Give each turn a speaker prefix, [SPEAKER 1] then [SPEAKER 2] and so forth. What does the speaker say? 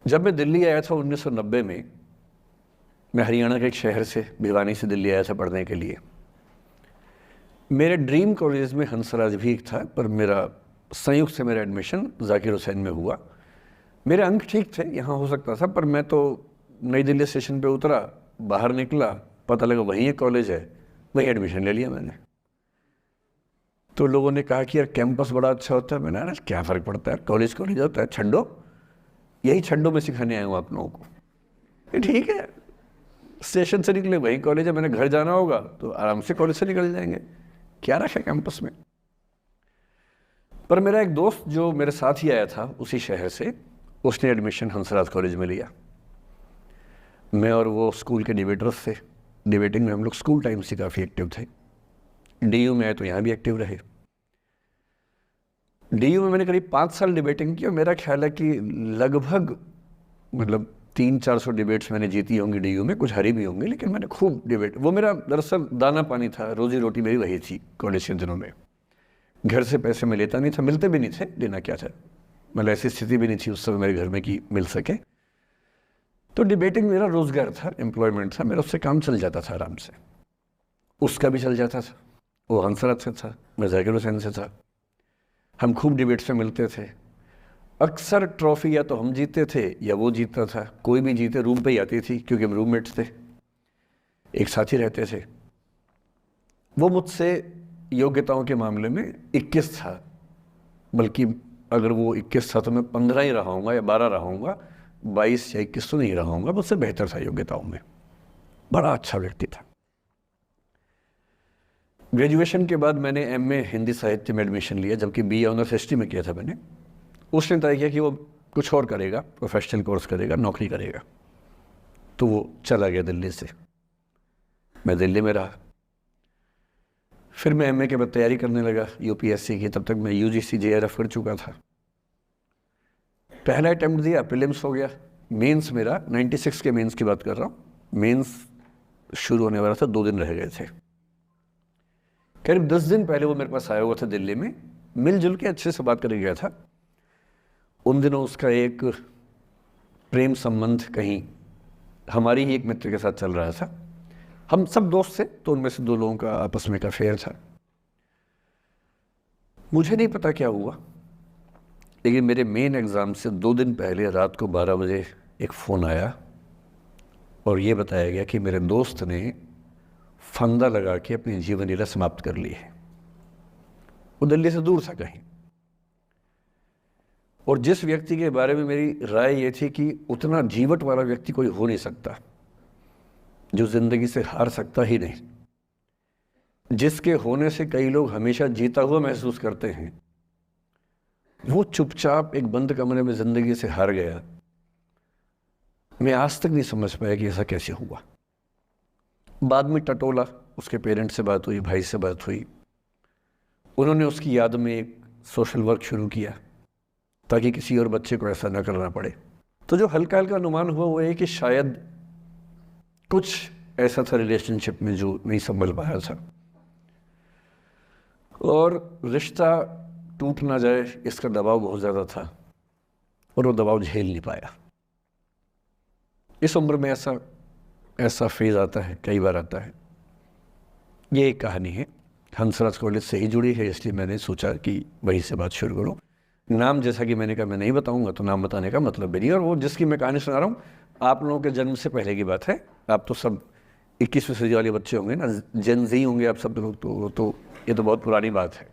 [SPEAKER 1] जब मैं दिल्ली आया था 1990 में, मैं हरियाणा के एक शहर से, भिवानी से दिल्ली आया था पढ़ने के लिए। मेरे ड्रीम कॉलेज में हंसराज भी एक था, पर मेरा संयुक्त से मेरा एडमिशन जाकिर हुसैन में हुआ। मेरे अंक ठीक थे, यहाँ हो सकता था, पर मैं तो नई दिल्ली स्टेशन पे उतरा, बाहर निकला, पता लगा वहीं एक कॉलेज है, वहीं एडमिशन ले लिया मैंने। तो लोगों ने कहा कि यार कैंपस बड़ा अच्छा होता है। मैंने कहा क्या फ़र्क पड़ता है, कॉलेज कॉलेज होता है, छड्डो, यही छड्डो में सिखाने आया हूँ आप लोगों को। ठीक है, स्टेशन से निकले वहीं कॉलेज है, मैंने घर जाना होगा तो आराम से कॉलेज से निकल जाएंगे, क्या रखा है कैंपस में। पर मेरा एक दोस्त जो मेरे साथ ही आया था उसी शहर से, उसने एडमिशन हंसराज कॉलेज में लिया। मैं और वो स्कूल के डिबेटर्स थे, डिबेटिंग में हम लोग स्कूल टाइम से काफ़ी एक्टिव थे। डीयू में आए तो यहाँ भी एक्टिव रहे। डीयू में मैंने करीब 5 साल डिबेटिंग की और मेरा ख्याल है कि लगभग 300-400 डिबेट्स मैंने जीती होंगी डीयू में, कुछ हारी भी होंगी, लेकिन मैंने खूब डिबेट, वो मेरा दरअसल दाना पानी था, रोजी रोटी मेरी वही थी कॉलेज के दिनों में। घर से पैसे मैं लेता नहीं था, मिलते भी नहीं थे, देना क्या था, ऐसी स्थिति भी नहीं थी उस समय मेरे घर में कि मिल सके। तो डिबेटिंग मेरा रोज़गार था, एम्प्लॉयमेंट था मेरा, उससे काम चल जाता था आराम से। उसका भी चल जाता था, वो हंसराज से था, मैं जाकिर हुसैन से था। हम खूब डिबेट्स में मिलते थे। अक्सर ट्रॉफी या तो हम जीतते थे या वो जीतता था, कोई भी जीते रूम पे ही आती थी क्योंकि हम रूममेट्स थे, एक साथ ही रहते थे। वो मुझसे योग्यताओं के मामले में 21 था, बल्कि अगर वो 21 था तो मैं 15 ही रहा हूँगा या 12 रहा हूँगा, 22 या 21 तो नहीं रहा हूँगा, मुझसे बेहतर था योग्यताओं में, बड़ा अच्छा व्यक्ति था। ग्रेजुएशन के बाद मैंने एमए हिंदी साहित्य में एडमिशन लिया, जबकि बीए ऑनर्स हिस्ट्री में किया था मैंने। उसने तय किया कि वो कुछ और करेगा, प्रोफेशनल कोर्स करेगा, नौकरी करेगा, तो वो चला गया दिल्ली से। मैं दिल्ली में रहा। फिर मैं एमए के बाद तैयारी करने लगा यूपीएससी की। तब तक मैं यूजीसी जेआरएफ कर चुका था। पहला अटेम्प्ट दिया, प्रीलिम्स हो गया। मेंस मेरा 96 के मेंस की बात कर रहा हूँ, मेंस शुरू होने वाला था, 2 दिन रह गए थे। करीब 10 दिन पहले वो मेरे पास आया हुआ था दिल्ली में, मिलजुल के अच्छे से बात कर गया था। उन दिनों उसका एक प्रेम संबंध कहीं हमारी ही एक मित्र के साथ चल रहा था। हम सब दोस्त थे, तो उनमें से 2 लोगों का आपस में एक अफेयर था। मुझे नहीं पता क्या हुआ, लेकिन मेरे मेन एग्ज़ाम से 2 दिन पहले रात को 12 बजे एक फ़ोन आया और ये बताया गया कि मेरे दोस्त ने फंदा लगा के अपनी जीवन लीला समाप्त कर ली है। वो दिल्ली से दूर था कहीं, और जिस व्यक्ति के बारे में मेरी राय ये थी कि उतना जीवट वाला व्यक्ति कोई हो नहीं सकता, जो ज़िंदगी से हार सकता ही नहीं, जिसके होने से कई लोग हमेशा जीता हुआ महसूस करते हैं, वो चुपचाप एक बंद कमरे में ज़िंदगी से हार गया। मैं आज तक नहीं समझ पाया कि ऐसा कैसे हुआ। बाद में टटोला, उसके पेरेंट्स से बात हुई, भाई से बात हुई, उन्होंने उसकी याद में एक सोशल वर्क शुरू किया ताकि किसी और बच्चे को ऐसा ना करना पड़े। तो जो हल्का हल्का अनुमान हुआ वो है कि शायद कुछ ऐसा था रिलेशनशिप में जो नहीं संभल पाया था, और रिश्ता टूट ना जाए इसका दबाव बहुत ज़्यादा था, और वो दबाव झेल नहीं पाया। इस उम्र में ऐसा फेज़ आता है, कई बार आता है। ये एक कहानी है, हंसराज कॉलेज से ही जुड़ी है, इसलिए मैंने सोचा कि वहीं से बात शुरू करूँ। नाम जैसा कि मैंने कहा मैं नहीं बताऊंगा, तो नाम बताने का मतलब भी नहीं। और वो जिसकी मैं कहानी सुना रहा हूँ, आप लोगों के जन्म से पहले की बात है। आप तो सब 21वीं सदी वाले बच्चे होंगे ना, जेन ज़ी होंगे आप सब लोग, तो ये तो बहुत पुरानी बात है।